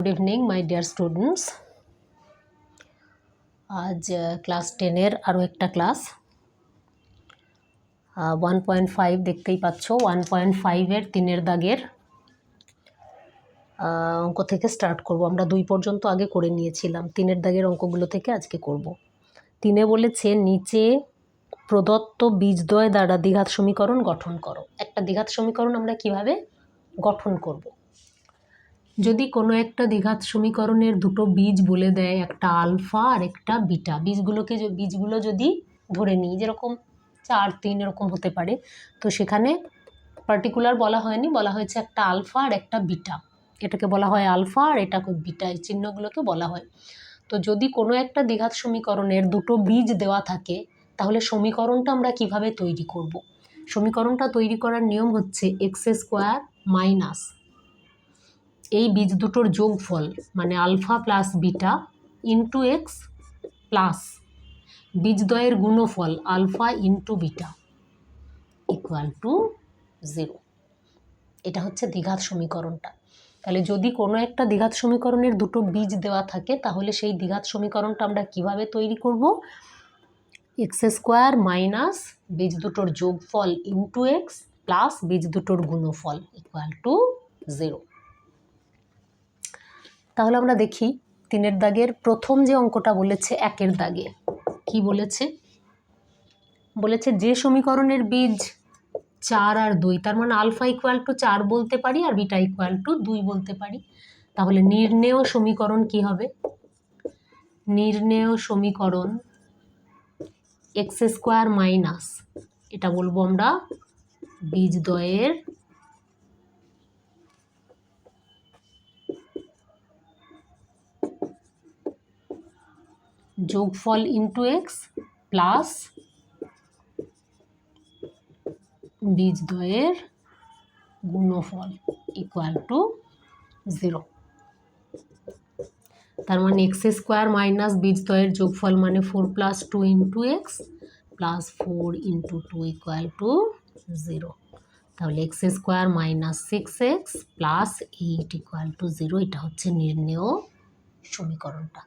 Good evening my dear students. আজ class 10-এর আরও একটা ক্লাস 1.5 দেখতেই পাচ্ছ। 1.5-এর 3-এর দাগের অঙ্ক থেকে স্টার্ট করব। আমরা 2 পর্যন্ত আগে করে নিয়েছিলাম, 3-এর দাগের অঙ্কগুলো থেকে আজকে করব। 3-এ বলেছে নিচে প্রদত্ত বীজদ্বয় দ্বারা দ্বিঘাত সমীকরণ গঠন করো। একটা দ্বিঘাত সমীকরণ আমরা কিভাবে গঠন করব? যদি কোনো একটা দ্বিঘাত সমীকরণের দুটো বীজ বলে দেয়, একটা আলফা আর একটা বিটা, বীজগুলো যদি ধরে নিই যেরকম 4, 3 এরকম হতে পারে, তো সেখানে পার্টিকুলার বলা হয়নি, বলা হয়েছে একটা আলফা আর একটা বিটা। এটাকে বলা হয় আলফা আর এটাকে বিটা, এই চিহ্নগুলোকে বলা হয়। তো যদি কোনো একটা দ্বিঘাত সমীকরণের দুটো বীজ দেওয়া থাকে, তাহলে সমীকরণটা আমরা কিভাবে তৈরি করব? সমীকরণটা তৈরি করার নিয়ম হচ্ছে x² মাইনাস এই বীজ দুটোর যোগফল মানে alpha plus beta into x plus বীজদ্বয়ের গুণফল alpha into beta equal to 0। এটা হচ্ছে দ্বিঘাত সমীকরণটা। তাহলে যদি কোনো একটা দ্বিঘাত সমীকরণের দুটো বীজ দেওয়া থাকে, তাহলে সেই দ্বিঘাত সমীকরণটা আমরা কিভাবে তৈরি করব? x² মাইনাস বীজ দুটোর যোগফল ইন্টু এক্স প্লাস বীজ দুটোর গুণফল ইকুয়াল টু 0। তাহলে আমরা দেখি 3-এর দাগের প্রথম যে অঙ্কটা বলেছে, 1-এর দাগে কি বলেছে? বলেছে যে সমীকরণের বীজ 4 আর 2, তার মানে আলফা ইকুয়াল টু 4 বলতে পারি আর বিটা ইকুয়াল টু 2 বলতে পারি। তাহলে নির্ণেয় সমীকরণ কি হবে? নির্ণেয় সমীকরণ x² মাইনাস, এটা বলবো আমরা বীজদ্বয়ের যোগফল ইন্টু এক্স প্লাস বীজদ্বয়ের গুণফল ইকুয়াল টু 0। তার মানে x² মাইনাস বীজদ্বয়ের যোগফল মানে 4 plus 2 into x plus 4 into 2 equal to 0। তাহলে x² minus 6x plus 8 equal to 0। এটা হচ্ছে নির্ণেয় সমীকরণটা।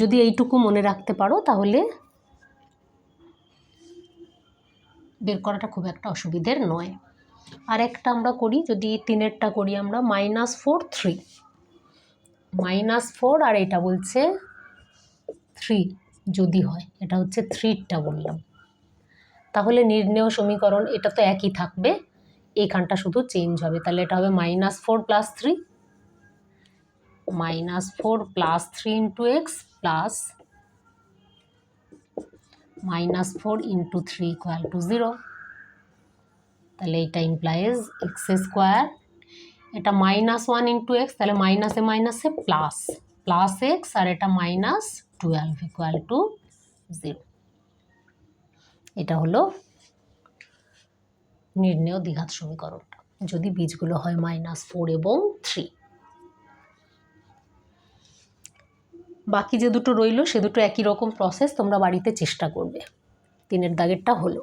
যদি এইটুকু মনে রাখতে পারো তাহলে বের করাটা খুব একটা অসুবিধের নয়। আর একটা আমরা করি, যদি 3-এরটা করি আমরা -4 3 -4 আর এটা বলছে 3 যদি হয়, এটা হচ্ছে 3টা বললাম। তাহলে নির্ণেয় সমীকরণ এটা তো একই থাকবে, এইখানটা শুধু চেঞ্জ হবে। তাহলে এটা হবে -4 plus 3 -4 plus 3 into x plus -4 into 3 equal to 0। তাহলে এটা ইমপ্লাইজ x², এটা -1 ইন্টু এক্স, তাহলে মাইনাসে মাইনাসে প্লাস প্লাস এক্স আর এটা -12 ইকুয়াল টু 0। এটা হলো নির্ণেয় দ্বিঘাত সমীকরণটা যদি বীজগুলো হয় -4 এবং 3। বাকি যে দুটো রইল সে দুটো একই রকম প্রসেস, তোমরা বাড়িতে চেষ্টা করবে। 3-এর দাগেরটা হলো।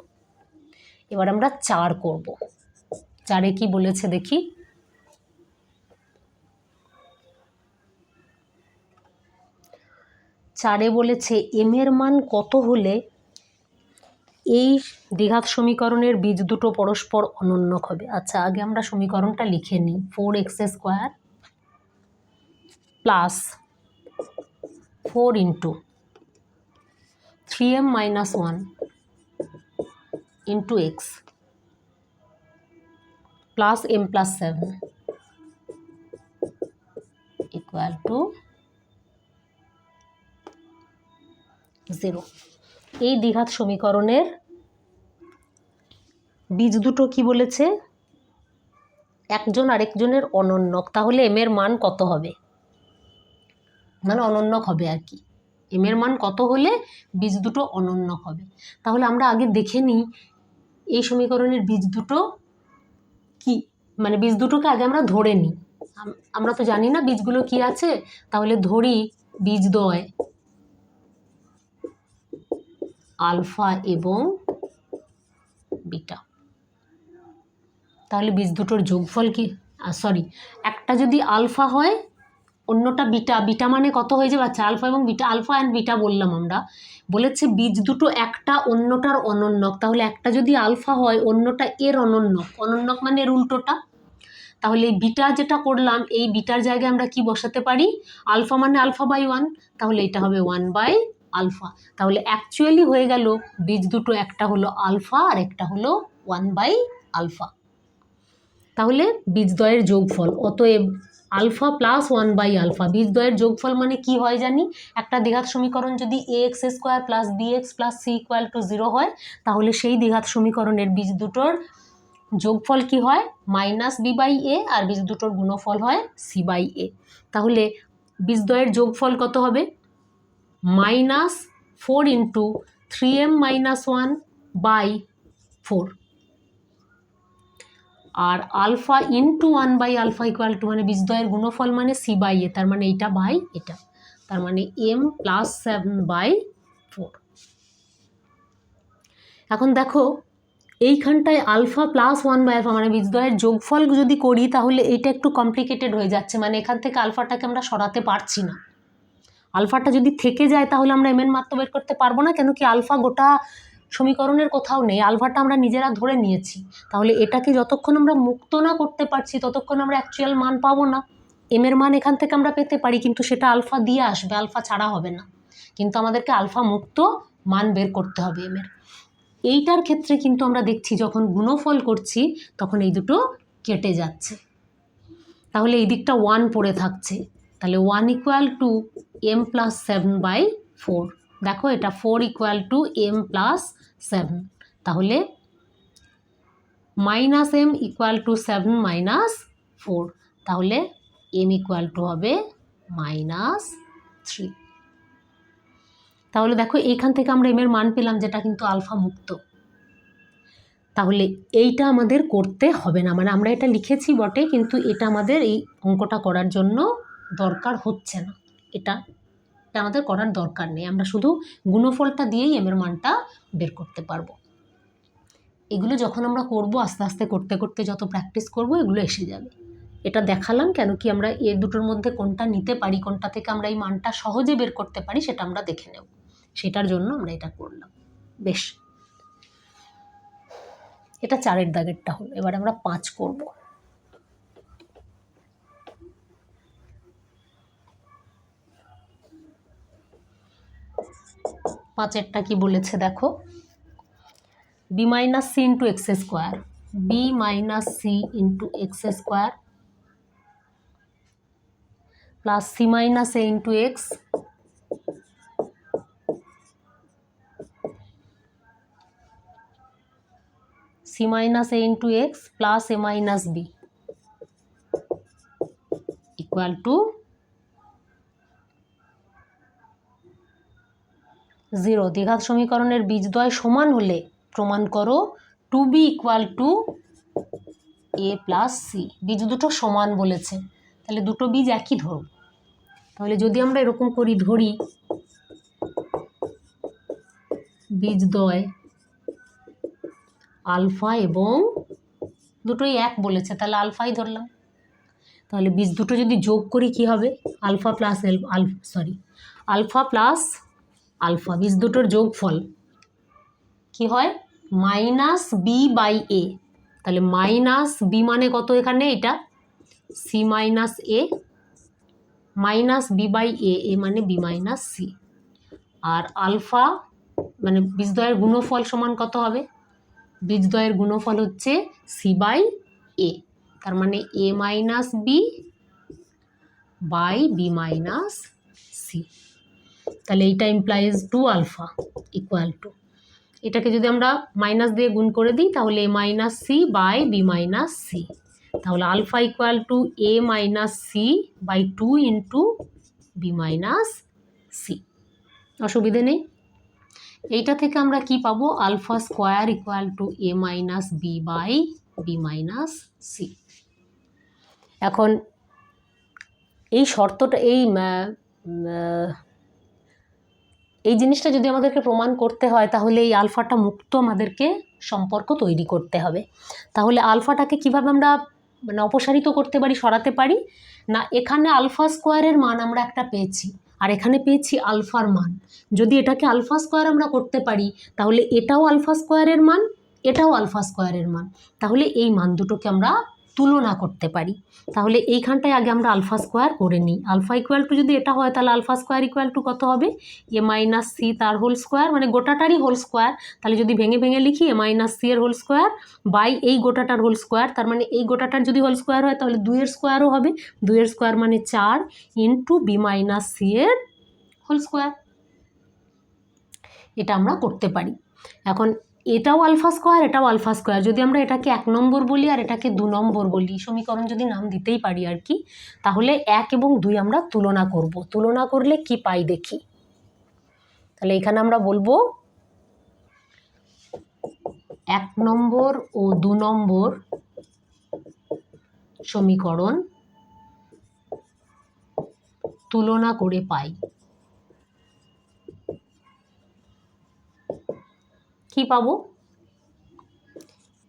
এবার আমরা 4 করব। 4-এ কি বলেছে দেখি? চারে বলেছে m এর মান কত হলে এই দ্বিঘাত সমীকরণের বীজ দুটো পরস্পর অনন্যক হবে। আচ্ছা, আগে আমরা সমীকরণটা লিখে নিই। 4x² plus 4 into 3m minus 1 into x plus m plus 7 equal to 0। এই দ্বিঘাত সমীকরণের বীজ দুটো কি বলেছে? একজন আরেকজনের অনন্যক। তাহলে m এর মান কত হবে? মানে অনন্যক হবে আর কি। m এর মান কত হলে বীজ দুটো অনন্যক হবে? তাহলে আমরা আগে দেখে নিই এই সমীকরণের বীজ দুটো কি, মানে বীজ দুটোকে আগে আমরা ধরে নিই। আমরা তো জানি না বীজগুলো কি আছে, তাহলে ধরি বীজদ্বয় আলফা এবং বিটা। তাহলে বীজ দুটোর যোগফল কি? সরি, একটা যদি আলফা হয় অন্যটা বিটা, বিটা মানে কত হয়ে যাবে? আচ্ছা, আলফা এবং বিটা, আলফা অ্যান্ড বিটা বললাম আমরা, বলেছে বীজ দুটো একটা অন্যটার অনন্যক, তাহলে একটা যদি আলফা হয় অন্যটা এর অনন্যক, অনন্যক মানে এর উল্টোটা। তাহলে এই বিটা যেটা করলাম, এই বিটার জায়গায় আমরা কি বসাতে পারি? আলফা মানে আলফা বাই 1, তাহলে এটা হবে 1 বাই আলফা। তাহলে অ্যাকচুয়ালি হয়ে গেল বীজ দুটো, একটা হলো আলফা আর একটা হলো 1 বাই আলফা। তাহলে বীজদ্বয়ের যোগফল, অতএব আলফা প্লাস 1 বাই আলফা, বীজদ্বয়ের যোগফল মানে কি হয় জানি? একটা দ্বিঘাত সমীকরণ যদি ax square plus bx plus c equal to 0 হয়, তাহলে সেই দ্বিঘাত সমীকরণের বীজ দুটোর যোগফল কি হয়? মাইনাস বি বাই এ, আর বীজ দুটোর গুণফল হয় সি বাই এ। তাহলে বীজদ্বয়ের যোগফল কত হবে? Minus 4 into 3m minus 1 by 4, আর alpha into 1 by alpha equal to, মানে বীজদ্বয়ের গুণফল মানে সি বাই এ, তার মানে এইটা বাই এটা, তার মানে m প্লাস 7 বাই 4। এখন দেখো এইখানটায় আলফা প্লাস 1 বাই আলফা মানে বীজদ্বয়ের যোগফল যদি করি, তাহলে এইটা একটু কমপ্লিকেটেড হয়ে যাচ্ছে, মানে এখান থেকে আলফাটাকে আমরা সরাতে পারছি না। আলফাটা যদি থেকে যায় তাহলে আমরা এম এর মান তো বের করতে পারবো না, কেন কি আলফা গোটা সমীকরণের কোথাও নেই, আলফাটা আমরা নিজেরা ধরে নিয়েছি। তাহলে এটাকে যতক্ষণ আমরা মুক্ত না করতে পারছি ততক্ষণ আমরা অ্যাকচুয়াল মান পাবো না। এম এর মান এখান থেকে আমরা পেতে পারি, কিন্তু সেটা আলফা দিয়ে আসবে, আলফা ছাড়া হবে না, কিন্তু আমাদেরকে আলফা মুক্ত মান বের করতে হবে এম এর। এইটার ক্ষেত্রে কিন্তু আমরা দেখছি যখন গুণফল করছি তখন এই দুটো কেটে যাচ্ছে, তাহলে এই দিকটা 1 পড়ে থাকছে, তাহলে 1 equal to m plus 7 by 4। দেখো এটা 4 ইকুয়াল টু এম প্লাস 7, তাহলে minus m equal to 7 minus 4, তাহলে এম ইকুয়াল টু হবে মাইনাস 3। তাহলে দেখো এইখান থেকে আমরা এম এর মান পেলাম, যেটা কিন্তু আলফা মুক্ত। তাহলে এইটা আমাদের করতে হবে না, মানে আমরা এটা লিখেছি বটে, কিন্তু এটা আমাদের এই অঙ্কটা করার জন্য দরকার হচ্ছে না, এটা আমাদের করার দরকার নেই, আমরা শুধু গুণফলটা দিয়েই এম এর মানটা বের করতে পারবো। এগুলো যখন আমরা করব আস্তে আস্তে করতে করতে যত প্র্যাকটিস করব এগুলো এসে যাবে। এটা দেখালাম কেন কি আমরা এর দুটোর মধ্যে কোনটা নিতে পারি, কোনটা থেকে আমরা এই মানটা সহজে বের করতে পারি সেটা আমরা দেখে নেব, সেটার জন্য আমরা এটা করলাম। বেশ, এটা 4-এর দাগেরটা হলো, এবার আমরা 5 করব। পাঁচেরটা কি বলেছে দেখো, b minus c into x square, b minus c into x square plus c minus a into x c minus a into x plus a minus b equal to 0। দ্বিঘাত সমীকরণের বীজদ্বয় সমান হলে প্রমাণ করো 2b equal to a plus c. বীজ দুটো সমান বলেছে, তাহলে দুটো বীজ একই ধরব। তাহলে যদি আমরা এরকম করি, ধরি বীজদ্বয় আলফা এবং দুটোই এক বলেছে, তাহলে আলফাই ধরলাম। তাহলে বীজ দুটো যদি যোগ করি কি হবে? Alpha plus alpha plus alpha, বীজ দুটোর যোগফল কি হয়? Minus b by a. তাহলে মাইনাস বি মানে কত এখানে? এটা c minus a, minus b by a, a মানে বি মাইনাস সি। আর আলফা মানে বীজদ্বয়ের গুণফল সমান কত হবে? বীজদ্বয়ের গুণফল হচ্ছে সি বাই এ, তার মানে a minus b by b minus c. তাহলে এইটা ইমপ্লাইজ 2 আলফা ইকুয়াল টু, এটাকে যদি আমরা মাইনাস দিয়ে গুণ করে দিই তাহলে a minus c by b minus c. তাহলে alpha equal to a minus c by 2 into b minus c. অসুবিধে নেই। এইটা থেকে আমরা কি পাবো? Alpha square equal to a minus b by b minus c. এখন এই শর্তটা, এই জিনিসটা যদি আমাদেরকে প্রমাণ করতে হয় তাহলে এই আলফাটা মুক্ত আমাদেরকে সম্পর্ক তৈরি করতে হবে। তাহলে আলফাটাকে কিভাবে আমরা মানে অপসারিত করতে পারি, সরাতে পারি না। এখানে আলফা স্কোয়ারের মান আমরা একটা পেয়েছি, আর এখানে পেয়েছি আলফার মান। যদি এটাকে আলফা স্কোয়ার আমরা করতে পারি, তাহলে এটাও আলফা স্কোয়ারের মান, এটাও আলফা স্কোয়ারের মান, তাহলে এই মান দুটোকে আমরা তুলনা করতে পারি। তাহলে এইখানটায় আগে আমরা আলফা স্কোয়ার করে নিই। আলফা ইকুয়াল টু যদি এটা হয়, তাহলে আলফা স্কোয়ার ইকুয়াল টু কত হবে? এ মাইনাস সি তার হোল স্কোয়ার, মানে গোটাটারই হোল স্কোয়ার। তাহলে যদি ভেঙে ভেঙে লিখি এ মাইনাস সি এর হোল স্কোয়ার বাই এই গোটাটার হোল স্কোয়ার, তার মানে এই গোটাটার যদি হোল স্কোয়ার হয় তাহলে 2 এর স্কোয়ারও হবে। 2 এর স্কোয়ার মানে 4 ইন্টু বি মাইনাস সি এর হোল স্কোয়ার। এটা আমরা করতে পারি। এখন এটাও আলফা স্কোয়ার, এটাও আলফা স্কোয়ার, যদি আমরা এটাকে 1 নম্বর বলি আর এটাকে 2 নম্বর বলি, সমীকরণ যদি নাম দিতেই পারি আর কি, তাহলে 1 এবং 2 আমরা তুলনা করব। তুলনা করলে কি পাই দেখি। তাহলে এখানে আমরা বলবো 1 নম্বর ও 2 নম্বর সমীকরণ তুলনা করে পাই। কি পাবো?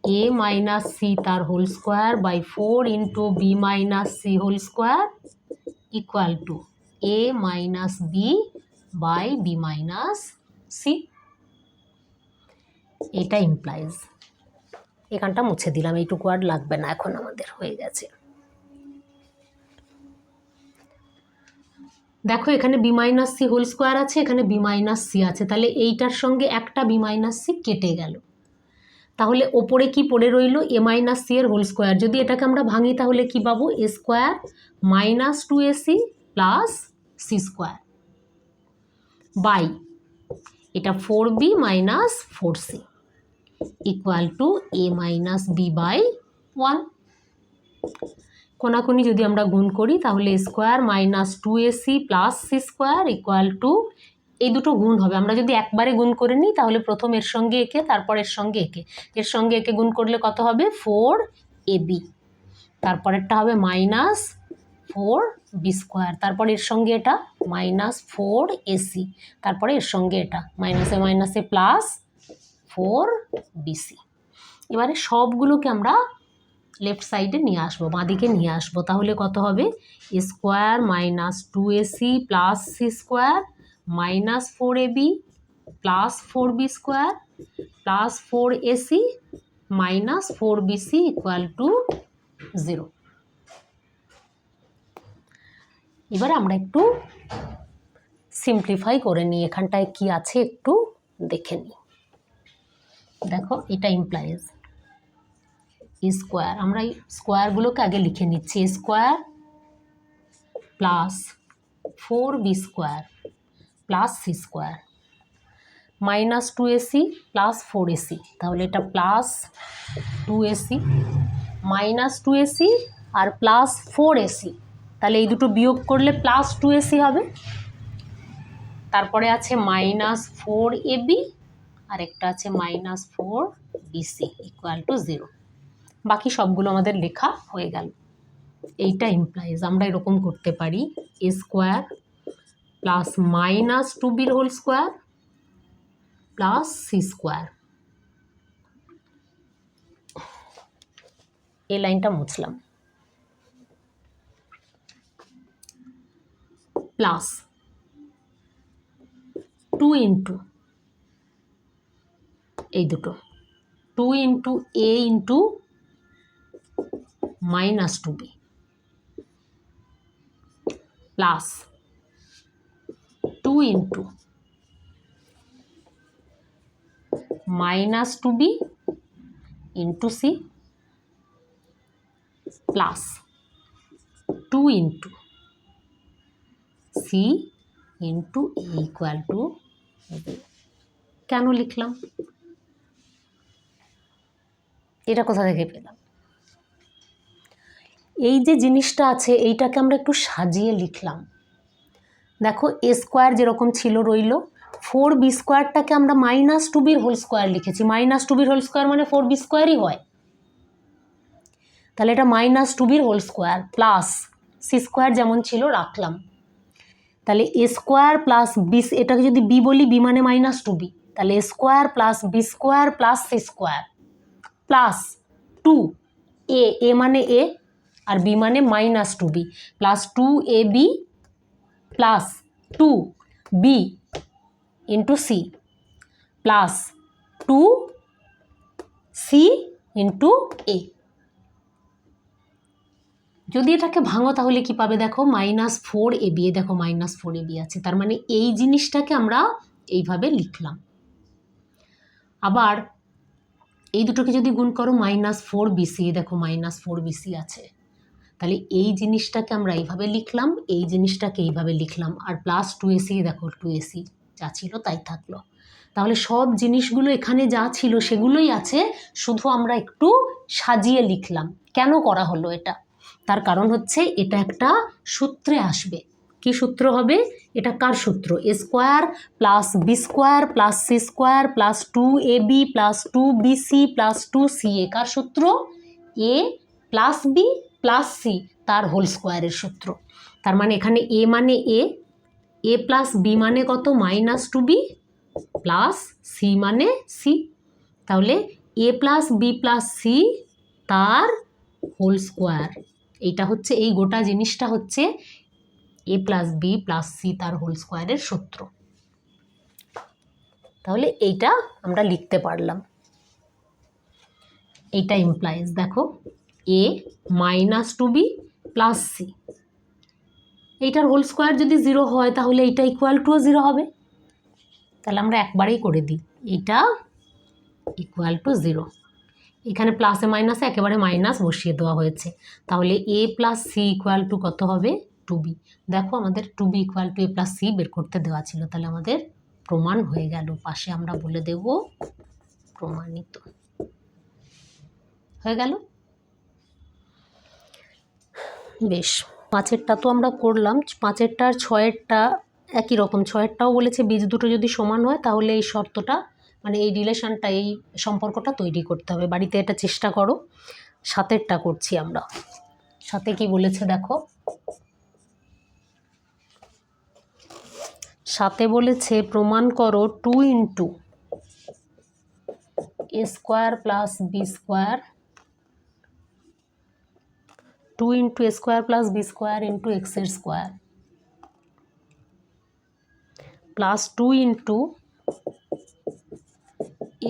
a মাইনাস সি তার whole square by 4 into b minus c whole square equal to a minus b by b minus c. এটা ইমপ্লাইজ। এখানটা মুছে দিলাম, এইটুকু আর লাগবে না, এখন আমাদের হয়ে গেছে। দেখো এখানে b minus c whole square আছে, এখানে বি মাইনাস সি আছে, তাহলে এইটার সঙ্গে একটা বি মাইনাস সি কেটে গেল। তাহলে ওপরে কি পড়ে রইল? এ মাইনাস সি এর হোল স্কোয়ার। যদি এটাকে আমরা ভাঙি তাহলে কি পাবো? A square minus 2ac plus c square by এটা 4b minus 4c equal to a minus b by 1। কোনাকুনি যদি আমরা গুণ করি তাহলে square minus 2ac plus c square equal to, এই দুটো গুণ হবে। আমরা যদি একবারে গুণ করে নিই তাহলে প্রথম এর সঙ্গে একে, তারপর এর সঙ্গে একে, এর সঙ্গে একে গুণ করলে কত হবে? 4ab, তারপরেরটা হবে মাইনাস 4b স্কোয়ার, তারপর এর সঙ্গে এটা মাইনাস 4ac, তারপরে এর সঙ্গে এটা মাইনাসে মাইনাসে প্লাস 4bc। এবারে সবগুলোকে আমরা লেফট সাইডে নিয়ে আসবো, বাঁদিকে নিয়ে আসবো। তাহলে কত হবে? Square minus 2ac plus c square minus 4ab plus 4b square plus 4ac minus 4bc equal to 0। এবার আমরা একটু সিম্পলিফাই করে নিই, এখানটায় কি আছে একটু দেখে নিই। দেখো এটা ইমপ্লাইজ স্কোয়ার, আমরা এই স্কোয়ারগুলোকে আগে লিখে নিচ্ছি। Square plus 4b square plus c square minus 2ac plus 4ac, তাহলে এটা প্লাস 2ac মাইনাস 2ac আর প্লাস 4ac, তাহলে এই দুটো বিয়োগ করলে প্লাস 2ac হবে। তারপরে আছে মাইনাস 4ab আর একটা আছে মাইনাস 4bc ইকুয়াল টু 0। বাকি সবগুলো আমাদের লেখা হয়ে গেল। এইটা ইমপ্লাইজ আমরা এরকম করতে পারি এ স্কোয়ার প্লাস মাইনাস 2bর whole square plus c square. এই লাইনটা মুছলাম। প্লাস 2 ইন্টু এই দুটো 2 into a into minus 2b plus 2 into minus 2b into c plus 2 into c into a equal to. কেন লিখলাম? এটা কোথা থেকে পেলাম? এই যে জিনিসটা আছে এইটাকে আমরা একটু সাজিয়ে লিখলাম। দেখো এ স্কোয়ার যেরকম ছিল রইল, 4b স্কোয়ারটাকে আমরা মাইনাস 2bর হোল স্কোয়ার লিখেছি। মাইনাস 2bর হোল স্কোয়ার মানে 4b স্কোয়ারই হয়, তাহলে এটা মাইনাস 2bর whole square plus c square যেমন ছিল রাখলাম। তাহলে এ স্কোয়ার প্লাস বি, এটাকে যদি বি বলি, বি মানে মাইনাস 2b, তাহলে a square plus b square plus c square plus 2 a মানে এ, আর বি মানে minus 2b plus 2ab plus 2b into c plus 2c into a. যদি এটাকে ভাঙো তাহলে কি পাবে দেখো, -4ab, দেখো -4ab আছে, তার মানে এই জিনিসটাকে আমরা এইভাবে লিখলাম। আবার এই দুটোকে যদি গুণ করো -4bc, দেখো -4bc আছে, তাহলে এই জিনিসটাকে আমরা এইভাবে লিখলাম, এই জিনিসটাকে এইভাবে লিখলাম, আর প্লাস 2ac, দেখো 2ac যা ছিল তাই থাকলো। তাহলে সব জিনিসগুলো এখানে যা ছিল সেগুলোই আছে, শুধু আমরা একটু সাজিয়ে লিখলাম। কেন করা হলো এটা? তার কারণ হচ্ছে এটা একটা সূত্রে আসবে। কি সূত্র হবে এটা? কার সূত্র? a square plus b square plus c square plus 2ab plus 2bc plus 2ca। কার সূত্র? a plus b plus c তার হোল স্কোয়ারের সূত্র। তার মানে এখানে a মানে a প্লাস বি মানে কত? -2b প্লাস সি মানে সি। তাহলে a plus b plus c তার হোল স্কোয়ার। এইটা হচ্ছে, এই গোটা জিনিসটা হচ্ছে a plus b plus c তার হোল স্কোয়ারের সূত্র। তাহলে এইটা আমরা লিখতে পারলাম। এইটা ইমপ্লাইজ দেখো a -2b প্লাস সি, এইটার হোল স্কোয়ার যদি 0 হয় তাহলে এইটা ইকুয়াল টুও 0 হবে। তাহলে আমরা একবারেই করে দিই, এইটা ইকুয়াল টু 0। এখানে প্লাসে মাইনাসে একেবারে মাইনাস বসিয়ে দেওয়া হয়েছে। তাহলে a plus c equal to কত হবে? 2b। দেখো আমাদের 2b equal to a plus c বের করতে দেওয়া ছিল, তাহলে আমাদের প্রমাণ হয়ে গেল। পাশে আমরা বলে দেব প্রমাণিত। হয়ে গেল। বেশ, 5এরটা তো আমরা করলাম, 5এরটা আর 6এরটা একই রকম। 6এরটাও বলেছে বীজ দুটো যদি সমান হয় তাহলে এই শর্তটা, মানে এই রিলেশনটা, এই সম্পর্কটা তৈরি করতে হবে। বাড়িতে এটা চেষ্টা করো। 7এরটা করছি আমরা। 7এ কি বলেছে দেখো, 7এ বলেছে প্রমাণ করো 2 into a square plus b square, 2 into a square plus b square into এক্সের square plus 2 into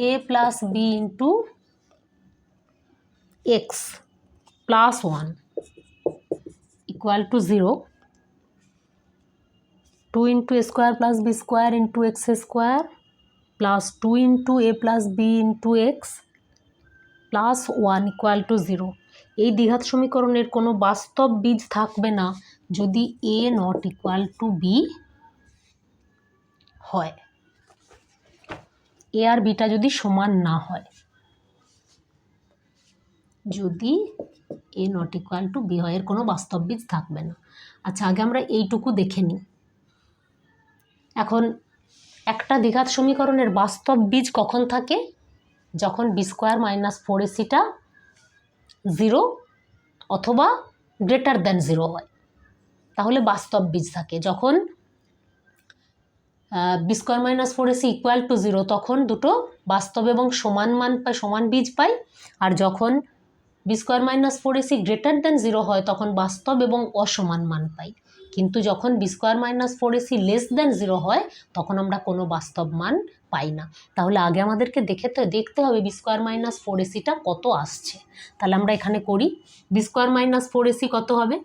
a plus b into x plus 1 equal to 0। 2 into a square plus b square into x square plus 2 into a plus b into x plus 1 equal to 0। এই দ্বিঘাত সমীকরণের কোনো বাস্তব বীজ থাকবে না যদি a not equal to b হয়, a আর বিটা যদি সমান না হয়। যদি a not equal to b হয়, এর কোনো বাস্তব বীজ থাকবে না। আচ্ছা, আগে আমরা এইটুকু দেখে নিই। এখন একটা দ্বিঘাত সমীকরণের বাস্তব বীজ কখন থাকে? যখন বি স্কোয়ার মাইনাস 4ac 0 অথবা গ্রেটার দ্যান 0 হয়, তাহলে বাস্তব বীজ থাকে। যখন b square minus 4ac equal to 0 তখন দুটো বাস্তব এবং সমান মান পায়, সমান বীজ পাই। আর যখন b square minus 4ac greater than 0 হয় তখন বাস্তব এবং অসমান মান পাই। কিন্তু যখন b square minus 4ac less than 0 হয় তখন আমরা কোনো বাস্তব মান পাই না। তাহলে আগে আমাদেরকে দেখতে হবে বি স্কোয়ার মাইনাস 4ac কত আসছে। তাহলে আমরা এখানে করি, বি স্কোয়ার মাইনাস 4ac কত হবে?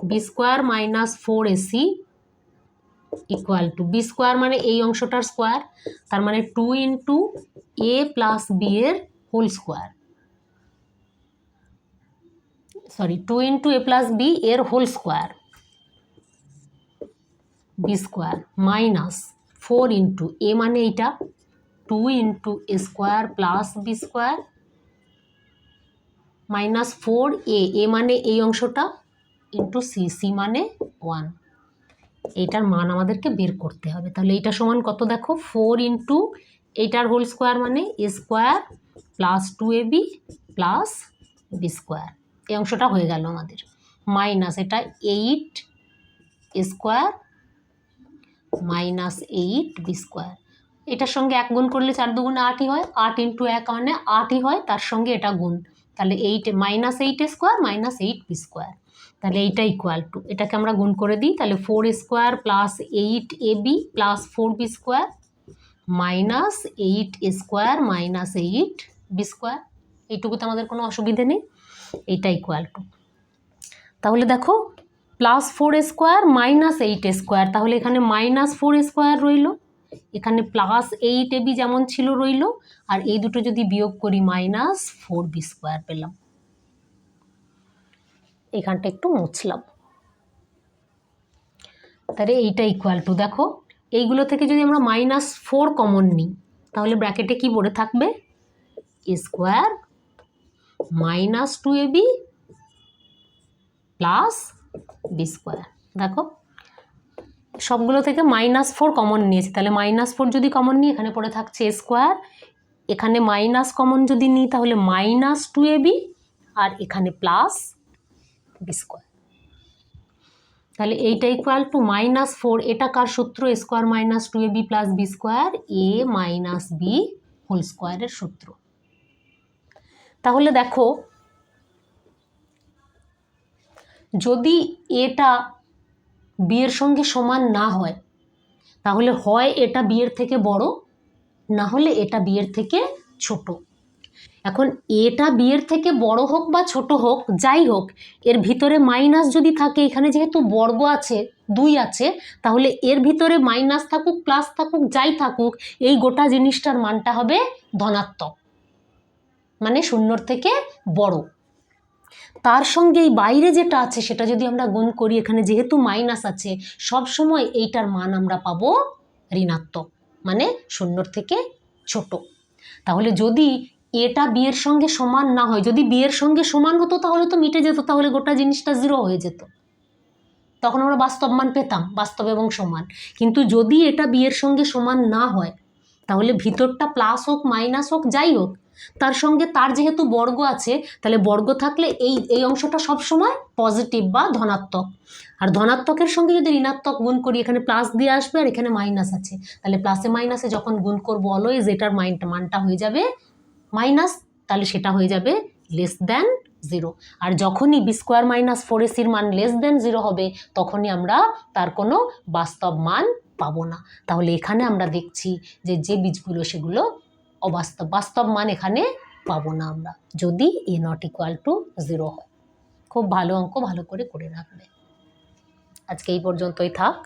B square minus 4ac equal to, b square মানে এই অংশটার স্কোয়ার, তার মানে 2 ইন্টু এ প্লাস বি এর whole square, sorry 2 into a plus b এর whole square, b square minus 4 into a মানে এইটা 2 into a square plus b square minus 4 a মানে এই অংশটা ইন্টু সি, সি মানে 1। এইটার মান আমাদেরকে বের করতে হবে। তাহলে এইটা সমান কত দেখো, 4 ইন্টু এইটার হোল স্কোয়ার মানে a square plus 2ab plus b square, এই অংশটা হয়ে গেল আমাদের, মাইনাস এটা 8 a square minus 8 b square. এটার সঙ্গে 1 গুণ করলে 4 দুগুণে 8ই হয়, 8 ইন্টু 1 মানে 8ই হয়, তার সঙ্গে এটা গুণ তাহলে -8 মাইনাস 8b², তাহলে এইটা ইকুয়াল টু, এটাকে আমরা গুণ করে দিই, তাহলে 4a² plus 8ab plus 4b² minus 8a² minus 8b², এইটুকুতে আমাদের কোনো অসুবিধে নেই, এইটা ইকুয়াল টু, তাহলে দেখো প্লাস 4a² মাইনাস 8a², তাহলে এখানে -4a² রইল, এখানে প্লাস 8ab যেমন ছিল রইল, আর এই দুটো যদি বিয়োগ করি -4b² পেলাম। এখানটা একটু মুছলাম, তাহলে এইটা ইকুয়াল টু, দেখো এইগুলো থেকে যদি আমরা -4 কমন নিই তাহলে ব্র্যাকেটে কি পড়ে থাকবে, a² minus 2ab plus b²। দেখো সবগুলো থেকে -4 কমন নিয়েছি, তাহলে -4 যদি কমন নিই এখানে পড়ে থাকছে a², এখানে মাইনাস কমন যদি নিই তাহলে -2ab, আর এখানে প্লাস b², তাহলে এইটা ইকুয়াল টু -4, এটা কার সূত্র, a² minus 2ab plus b², a minus b whole স্কোয়ারের সূত্র। তাহলে দেখো যদি এটা b এর সঙ্গে সমান না হয় তাহলে হয় এটা b এর থেকে বড়, না হলে এটা b এর থেকে ছোট। এখন এটা b এর থেকে বড় হোক বা ছোট হোক, যাই হোক, এর ভিতরে মাইনাস যদি থাকে, এখানে যেহেতু বর্গ আছে 2 আছে, তাহলে এর ভিতরে মাইনাস থাকুক প্লাস থাকুক যাই থাকুক, এই গোটা জিনিসটার মানটা হবে ধনাত্মক, মানে 0-র থেকে বড়। তার সঙ্গে এই বাইরে যেটা আছে সেটা যদি আমরা গুণ করি, এখানে যেহেতু মাইনাস আছে সব সময় এইটার মান আমরা পাবো ঋণাত্মক, মানে 0-র থেকে ছোট। তাহলে যদি এটা b এর সঙ্গে সমান না হয়, যদি b এর সঙ্গে সমান হতো তাহলে তো মিটে যেত, তাহলে গোটা জিনিসটা 0 হয়ে যেত, তখন আমরা বাস্তব মান পেতাম, বাস্তব এবং সমান। কিন্তু যদি এটা b এর সঙ্গে সমান না হয় তাহলে ভিতরটা প্লাস হোক মাইনাস হোক যাই হোক, তার সঙ্গে তার যেহেতু বর্গ আছে, তাহলে বর্গ থাকলে এই অংশটা সবসময় পজিটিভ বা ধনাত্মক, আর ধনাত্মকের সঙ্গে যদি ঋণাত্মক গুণ করি এখানে প্লাস দিয়ে আসবে, আর এখানে মাইনাস আছে, তাহলে প্লাসে মাইনাসে যখন গুণ করবো অলওয়েজ এটার মানটা হয়ে যাবে মাইনাস, তাহলে সেটা হয়ে যাবে <0, আর যখনই b² মাইনাস 4ac মান <0 হবে তখনই আমরা তার কোনো বাস্তব মান পাবো না। তাহলে এখানে আমরা দেখছি যে বীজগুলো সেগুলো অবাস্তব, বাস্তব মান এখানে পাবো না আমরা যদি a≠0 হয়। খুব ভালো অঙ্ক, ভালো করে রাখবে। আজকে এই পর্যন্তই থাক।